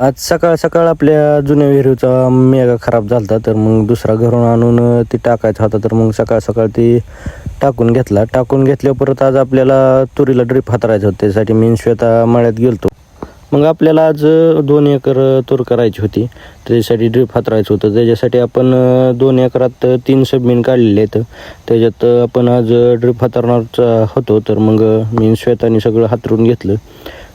आज सकाळ सकाळ आपल्या जुन्या विहिरीचा मेगा खराब झाला होता, तर मग दुसरा घरून आणून ती टाकायचा होता. तर मग सकाळ सकाळ ती टाकून घेतल्यावर परत आज आपल्याला तुरीला ड्रीप हातरायचं होतं. त्यासाठी मी श्वेता मळ्यात गेलतो. मग आपल्याला आज 2 एकर तूर करायची होती, त्याच्यासाठी ड्रीप हातरायचं होतं. त्याच्यासाठी आपण 2 एकरात 3 सबमिन काढलेले आहेत. त्याच्यात आपण आज ड्रीप हातरणारचा होतो. तर मग मी श्वेताने सगळं हातरून घेतलं.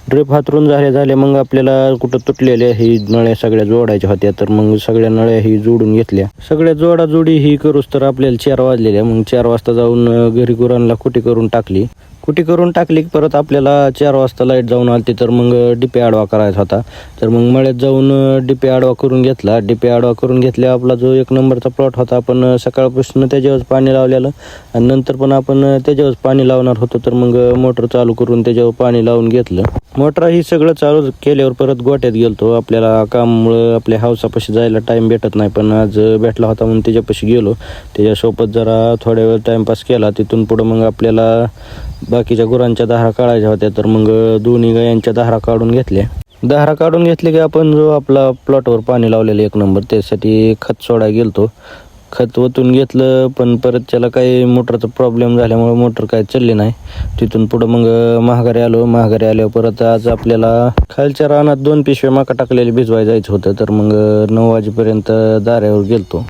ड्रीप हातरून झाले मग आपल्याला कुठं तुटलेल्या ही नळ्या सगळ्या जोडायच्या होत्या. तर मग सगळ्या नळ्या ही जोडून घेतल्या. सगळ्या जोडाजोडी ही करूच तर आपल्याला 4 वाजलेल्या. मग 4 वाजता जाऊन घरी गुरांना कुटी करून टाकली की परत आपल्याला 4 वाजता लाईट जाऊन आली. तर मग डिपे आडवा करायचा होता. तर मग मळ्यात जाऊन डिपे आडवा करून घेतला. डिपे आडवा करून घेतल्या आपला जो 1 नंबरचा प्लॉट होता, आपण सकाळपासून त्याच्यावर पाणी लावलेलं आणि नंतर पण आपण त्याच्यावर पाणी लावणार होतो. तर मग मोटर चालू करून त्याच्यावर पाणी लावून घेतलं. मोटर ही सगळं चालू केल्यावर परत गोट्यात गेलतो. आपल्याला कामामुळं आपल्या हौसापाशी जायला टाईम भेटत नाही, पण आज भेटला होता म्हणून त्याच्यापाशी गेलो. त्याच्यासोबत जरा थोड्या वेळ टाईमपास केला. तिथून पुढं मग आपल्याला बाकीच्या गुरांच्या दाहरा काढायच्या होत्या. तर मग दोन्ही गायांच्या दाहरा काढून घेतले की आपण जो आपला प्लॉटवर पाणी लावलेलं 1 नंबर त्यासाठी खत सोडायला गेलतो. खत ओतून घेतलं, पण परत त्याला काही मोटरचा प्रॉब्लेम झाल्यामुळे मोटर काही चालली नाही. तिथून पुढं मग महागारी आल्यावर परत आज आपल्याला खालच्या रानात 2 पिशव्या मका टाकलेली भिजवायला जायचं होतं. तर मग 9 वाजेपर्यंत दाऱ्यावर गेलतो.